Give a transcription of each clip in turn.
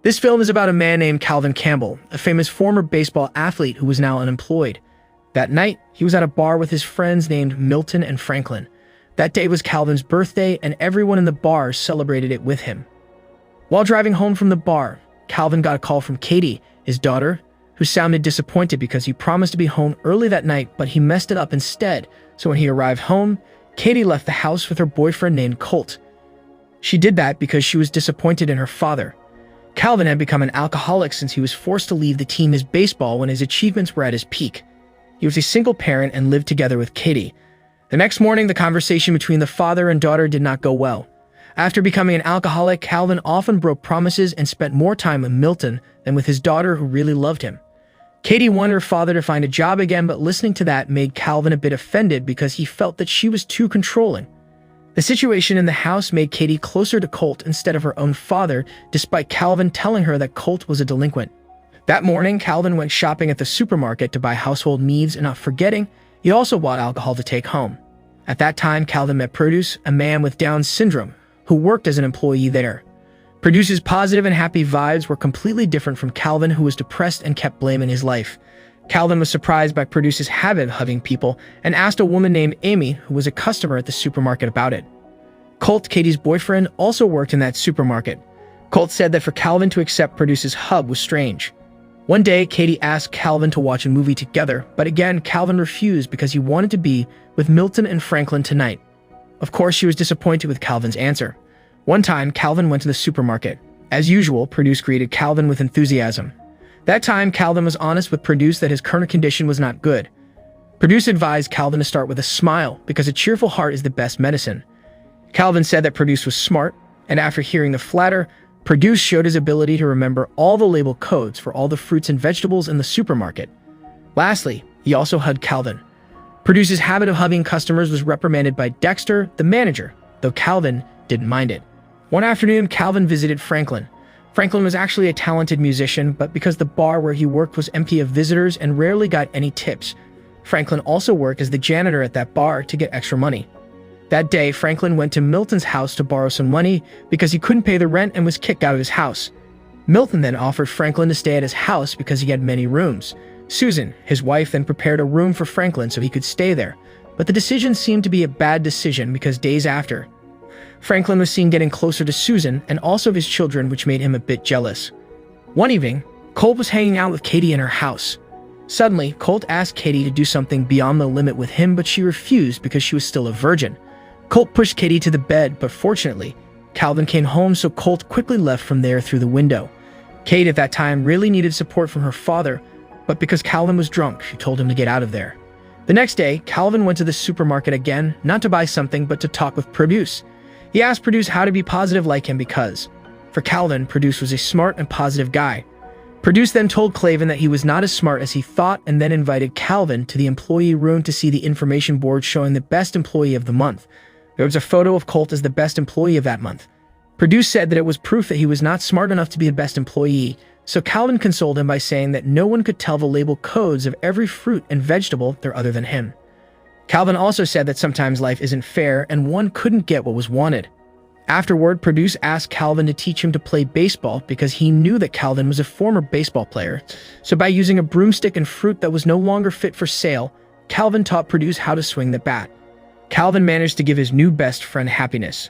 This film is about a man named Calvin Campbell, a famous former baseball athlete who was now unemployed. That night, he was at a bar with his friends named Milton and Franklin. That day was Calvin's birthday, and everyone in the bar celebrated it with him. While driving home from the bar, Calvin got a call from Katie, his daughter, who sounded disappointed because he promised to be home early that night, but he messed it up instead. So when he arrived home, Katie left the house with her boyfriend named Colt. She did that because she was disappointed in her father. Calvin had become an alcoholic since he was forced to leave the team his baseball when his achievements were at his peak. He was a single parent and lived together with Katie. The next morning, the conversation between the father and daughter did not go well. After becoming an alcoholic, Calvin often broke promises and spent more time with Milton than with his daughter, who really loved him. Katie wanted her father to find a job again, but listening to that made Calvin a bit offended because he felt that she was too controlling. The situation in the house made Katie closer to Colt instead of her own father, despite Calvin telling her that Colt was a delinquent. That morning, Calvin went shopping at the supermarket to buy household needs, and not forgetting, he also bought alcohol to take home. At that time, Calvin met Produce, a man with Down syndrome, who worked as an employee there. Produce's positive and happy vibes were completely different from Calvin, who was depressed and kept blaming his life. Calvin was surprised by Produce's habit of hugging people and asked a woman named Amy, who was a customer at the supermarket, about it. Colt, Katie's boyfriend, also worked in that supermarket. Colt said that for Calvin to accept Produce's hug was strange. One day, Katie asked Calvin to watch a movie together, but again, Calvin refused because he wanted to be with Milton and Franklin tonight. Of course, she was disappointed with Calvin's answer. One time, Calvin went to the supermarket. As usual, Produce greeted Calvin with enthusiasm. That time, Calvin was honest with Produce that his current condition was not good. Produce advised Calvin to start with a smile because a cheerful heart is the best medicine. Calvin said that Produce was smart, and after hearing the flatter, Produce showed his ability to remember all the label codes for all the fruits and vegetables in the supermarket. Lastly, he also hugged Calvin. Produce's habit of hugging customers was reprimanded by Dexter, the manager, though Calvin didn't mind it. One afternoon, Calvin visited Franklin. Franklin was actually a talented musician, but because the bar where he worked was empty of visitors and rarely got any tips, Franklin also worked as the janitor at that bar to get extra money. That day, Franklin went to Milton's house to borrow some money because he couldn't pay the rent and was kicked out of his house. Milton then offered Franklin to stay at his house because he had many rooms. Susan, his wife, then prepared a room for Franklin so he could stay there, but the decision seemed to be a bad decision because days after, Franklin was seen getting closer to Susan and also his children, which made him a bit jealous. One evening, Colt was hanging out with Katie in her house. Suddenly, Colt asked Katie to do something beyond the limit with him, but she refused because she was still a virgin. Colt pushed Katie to the bed, but fortunately, Calvin came home, so Colt quickly left from there through the window. Kate at that time really needed support from her father, but because Calvin was drunk, she told him to get out of there. The next day, Calvin went to the supermarket again, not to buy something, but to talk with Produce. He asked Produce how to be positive like him because, for Calvin, Produce was a smart and positive guy. Produce then told Clavin that he was not as smart as he thought and then invited Calvin to the employee room to see the information board showing the best employee of the month. There was a photo of Colt as the best employee of that month. Produce said that it was proof that he was not smart enough to be the best employee, so Calvin consoled him by saying that no one could tell the label codes of every fruit and vegetable there other than him. Calvin also said that sometimes life isn't fair and one couldn't get what was wanted. Afterward, Produce asked Calvin to teach him to play baseball because he knew that Calvin was a former baseball player. So by using a broomstick and fruit that was no longer fit for sale, Calvin taught Produce how to swing the bat. Calvin managed to give his new best friend happiness.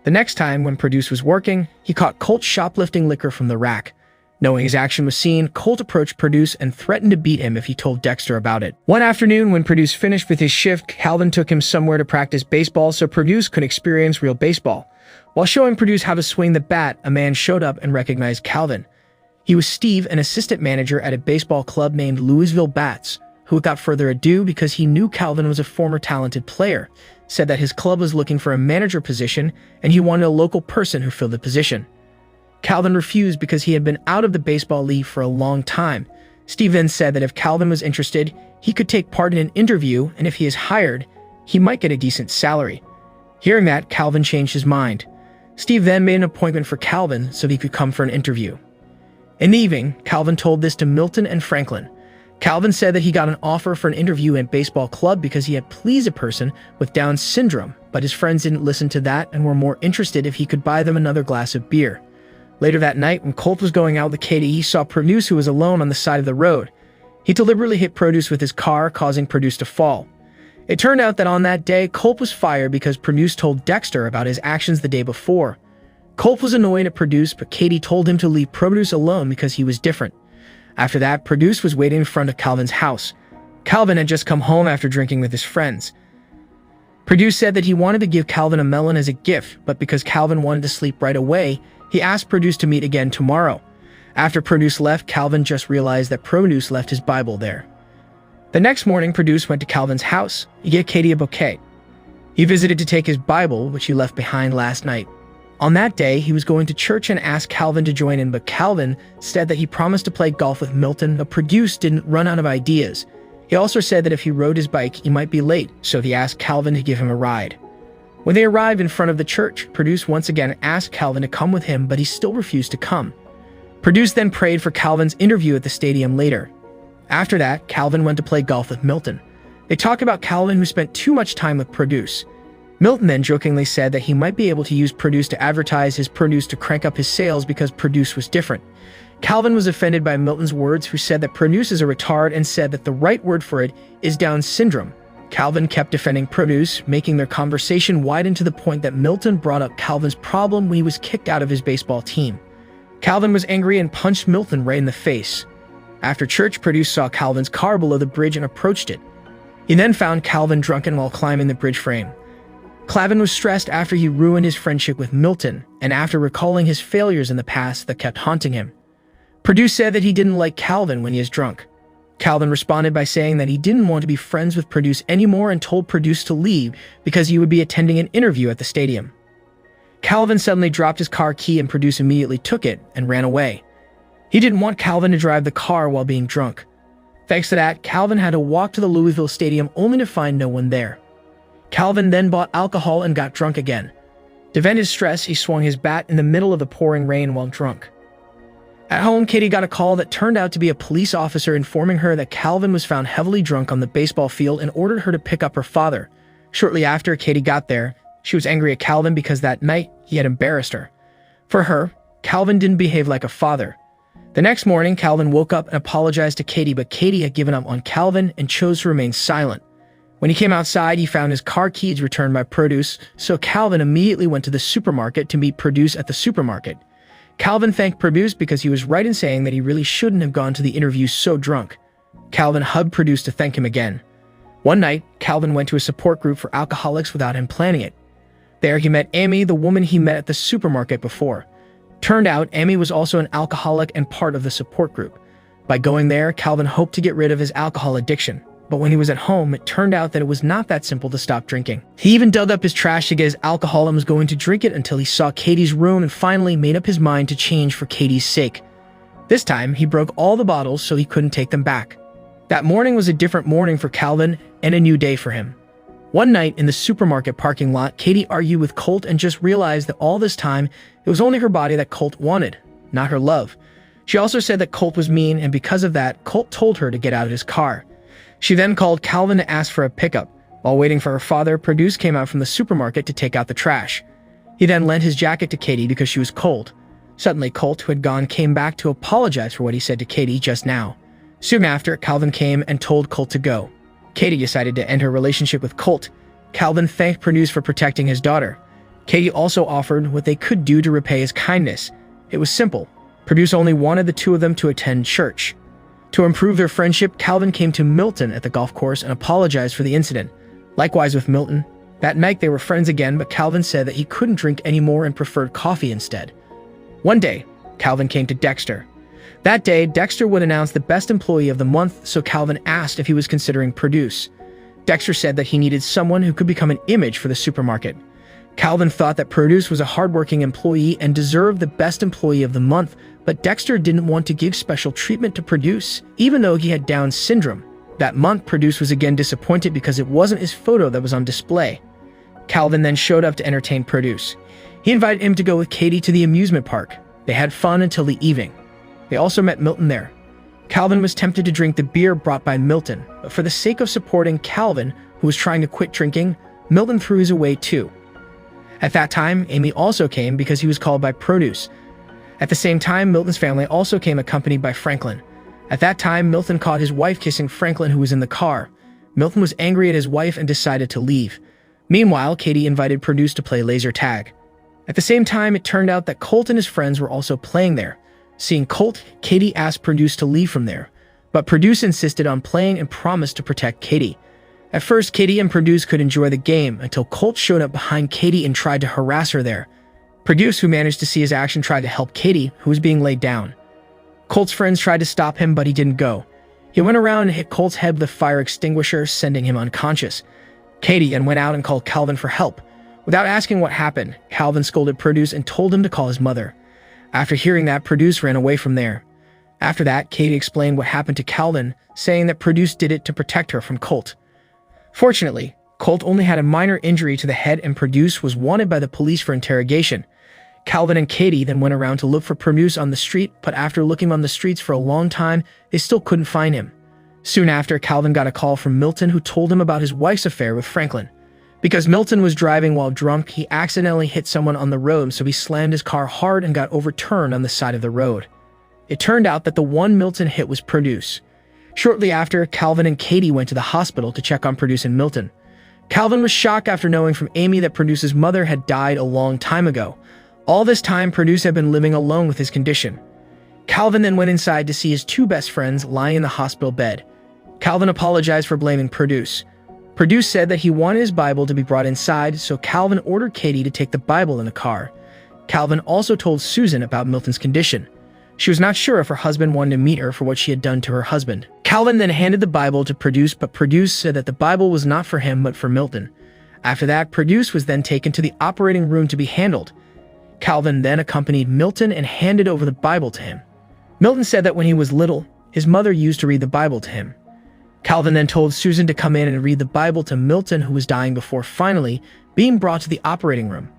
The next time, when Produce was working, he caught Colt shoplifting liquor from the rack. Knowing his action was seen, Colt approached Produce and threatened to beat him if he told Dexter about it. One afternoon, when Produce finished with his shift, Calvin took him somewhere to practice baseball so Produce could experience real baseball. While showing Produce how to swing the bat, a man showed up and recognized Calvin. He was Steve, an assistant manager at a baseball club named Louisville Bats, who without further ado, because he knew Calvin was a former talented player, said that his club was looking for a manager position and he wanted a local person who filled the position. Calvin refused because he had been out of the baseball league for a long time. Steve then said that if Calvin was interested, he could take part in an interview, and if he is hired, he might get a decent salary. Hearing that, Calvin changed his mind. Steve then made an appointment for Calvin so he could come for an interview. In the evening, Calvin told this to Milton and Franklin. Calvin said that he got an offer for an interview at a baseball club because he had pleased a person with Down syndrome, but his friends didn't listen to that and were more interested if he could buy them another glass of beer. Later that night, when Colt was going out with Katie, he saw Produce, who was alone on the side of the road. He deliberately hit Produce with his car, causing Produce to fall. It turned out that on that day, Colt was fired because Produce told Dexter about his actions the day before. Colt was annoyed at Produce, but Katie told him to leave Produce alone because he was different. After that, Produce was waiting in front of Calvin's house. Calvin had just come home after drinking with his friends. Produce said that he wanted to give Calvin a melon as a gift, but because Calvin wanted to sleep right away, he asked Produce to meet again tomorrow. After Produce left, Calvin just realized that Produce left his Bible there. The next morning, Produce went to Calvin's house. He gave Katie a bouquet. He visited to take his Bible, which he left behind last night. On that day, he was going to church and asked Calvin to join in, but Calvin said that he promised to play golf with Milton, but Produce didn't run out of ideas. He also said that if he rode his bike, he might be late, so he asked Calvin to give him a ride. When they arrived in front of the church, Produce once again asked Calvin to come with him, but he still refused to come. Produce then prayed for Calvin's interview at the stadium later. After that, Calvin went to play golf with Milton. They talked about Calvin, who spent too much time with Produce. Milton then jokingly said that he might be able to use Produce to advertise his produce to crank up his sales because Produce was different. Calvin was offended by Milton's words, who said that Produce is a retard and said that the right word for it is Down syndrome. Calvin kept defending Produce, making their conversation widen to the point that Milton brought up Calvin's problem when he was kicked out of his baseball team. Calvin was angry and punched Milton right in the face. After church, Produce saw Calvin's car below the bridge and approached it. He then found Calvin drunken while climbing the bridge frame. Calvin was stressed after he ruined his friendship with Milton, and after recalling his failures in the past that kept haunting him. Produce said that he didn't like Calvin when he is drunk. Calvin responded by saying that he didn't want to be friends with Produce anymore and told Produce to leave because he would be attending an interview at the stadium. Calvin suddenly dropped his car key and Produce immediately took it and ran away. He didn't want Calvin to drive the car while being drunk. Thanks to that, Calvin had to walk to the Louisville stadium only to find no one there. Calvin then bought alcohol and got drunk again. To vent his stress, he swung his bat in the middle of the pouring rain while drunk. At home, Katie got a call that turned out to be a police officer informing her that Calvin was found heavily drunk on the baseball field and ordered her to pick up her father. Shortly after Katie got there, she was angry at Calvin because that night he had embarrassed her. For her, Calvin didn't behave like a father. The next morning, Calvin woke up and apologized to Katie, but Katie had given up on Calvin and chose to remain silent. When he came outside, he found his car keys returned by Produce, so Calvin immediately went to the supermarket to meet Produce at the supermarket. Calvin thanked Produce because he was right in saying that he really shouldn't have gone to the interview so drunk. Calvin hugged Produce to thank him again. One night, Calvin went to a support group for alcoholics without him planning it. There he met Amy, the woman he met at the supermarket before. Turned out, Amy was also an alcoholic and part of the support group. By going there, Calvin hoped to get rid of his alcohol addiction. But when he was at home, it turned out that it was not that simple to stop drinking. He even dug up his trash to get his alcohol and was going to drink it until he saw Katie's room and finally made up his mind to change for Katie's sake. This time, he broke all the bottles so he couldn't take them back. That morning was a different morning for Calvin and a new day for him. One night in the supermarket parking lot, Katie argued with Colt and just realized that all this time, it was only her body that Colt wanted, not her love. She also said that Colt was mean, and because of that, Colt told her to get out of his car. She then called Calvin to ask for a pickup. While waiting for her father, Produce came out from the supermarket to take out the trash. He then lent his jacket to Katie because she was cold. Suddenly, Colt, who had gone, came back to apologize for what he said to Katie just now. Soon after, Calvin came and told Colt to go. Katie decided to end her relationship with Colt. Calvin thanked Produce for protecting his daughter. Katie also offered what they could do to repay his kindness. It was simple. Produce only wanted the two of them to attend church. To improve their friendship, Calvin came to Milton at the golf course and apologized for the incident. Likewise with Milton. That night they were friends again, but Calvin said that he couldn't drink anymore and preferred coffee instead. One day, Calvin came to Dexter. That day, Dexter would announce the best employee of the month, so Calvin asked if he was considering Produce. Dexter said that he needed someone who could become an image for the supermarket. Calvin thought that Produce was a hardworking employee and deserved the best employee of the month, but Dexter didn't want to give special treatment to Produce, even though he had Down syndrome. That month, Produce was again disappointed because it wasn't his photo that was on display. Calvin then showed up to entertain Produce. He invited him to go with Katie to the amusement park. They had fun until the evening. They also met Milton there. Calvin was tempted to drink the beer brought by Milton, but for the sake of supporting Calvin, who was trying to quit drinking, Milton threw his away too. At that time, Amy also came because he was called by Produce. At the same time, Milton's family also came accompanied by Franklin. At that time, Milton caught his wife kissing Franklin, who was in the car. Milton was angry at his wife and decided to leave. Meanwhile, Katie invited Produce to play laser tag. At the same time, it turned out that Colt and his friends were also playing there. Seeing Colt, Katie asked Produce to leave from there, but Produce insisted on playing and promised to protect Katie. At first, Katie and Produce could enjoy the game until Colt showed up behind Katie and tried to harass her there. Produce, who managed to see his action, tried to help Katie, who was being laid down. Colt's friends tried to stop him, but he didn't go. He went around and hit Colt's head with a fire extinguisher, sending him unconscious. Katie then went out and called Calvin for help. Without asking what happened, Calvin scolded Produce and told him to call his mother. After hearing that, Produce ran away from there. After that, Katie explained what happened to Calvin, saying that Produce did it to protect her from Colt. Fortunately, Colt only had a minor injury to the head and Produce was wanted by the police for interrogation. Calvin and Katie then went around to look for Produce on the street, but after looking on the streets for a long time, they still couldn't find him. Soon after, Calvin got a call from Milton, who told him about his wife's affair with Franklin. Because Milton was driving while drunk, he accidentally hit someone on the road, so he slammed his car hard and got overturned on the side of the road. It turned out that the one Milton hit was Produce. Shortly after, Calvin and Katie went to the hospital to check on Produce and Milton. Calvin was shocked after knowing from Amy that Produce's mother had died a long time ago. All this time, Produce had been living alone with his condition. Calvin then went inside to see his two best friends lying in the hospital bed. Calvin apologized for blaming Produce. Produce said that he wanted his Bible to be brought inside, so Calvin ordered Katie to take the Bible in the car. Calvin also told Susan about Milton's condition. She was not sure if her husband wanted to meet her for what she had done to her husband. Calvin then handed the Bible to Produce, but Produce said that the Bible was not for him but for Milton. After that, Produce was then taken to the operating room to be handled. Calvin then accompanied Milton and handed over the Bible to him. Milton said that when he was little, his mother used to read the Bible to him. Calvin then told Susan to come in and read the Bible to Milton, who was dying, before finally being brought to the operating room.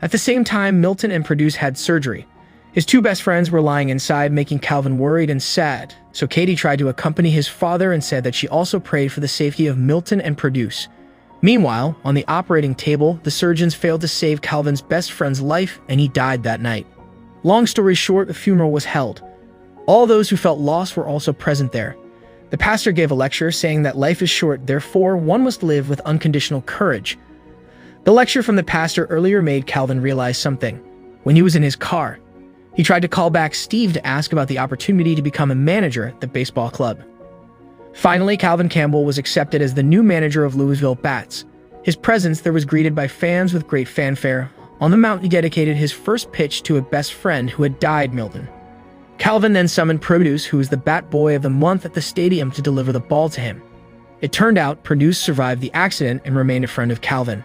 At the same time, Milton and Produce had surgery. His two best friends were lying inside, making Calvin worried and sad, so Katie tried to accompany his father and said that she also prayed for the safety of Milton and Produce. Meanwhile, on the operating table, the surgeons failed to save Calvin's best friend's life, and he died that night. Long story short, a funeral was held. All those who felt lost were also present there. The pastor gave a lecture saying that life is short, therefore one must live with unconditional courage. The lecture from the pastor earlier made Calvin realize something. When he was in his car, he tried to call back Steve to ask about the opportunity to become a manager at the baseball club. Finally, Calvin Campbell was accepted as the new manager of Louisville Bats. His presence there was greeted by fans with great fanfare. On the mound, he dedicated his first pitch to a best friend who had died, Milton. Calvin then summoned Produce, who was the bat boy of the month, at the stadium to deliver the ball to him. It turned out Produce survived the accident and remained a friend of Calvin.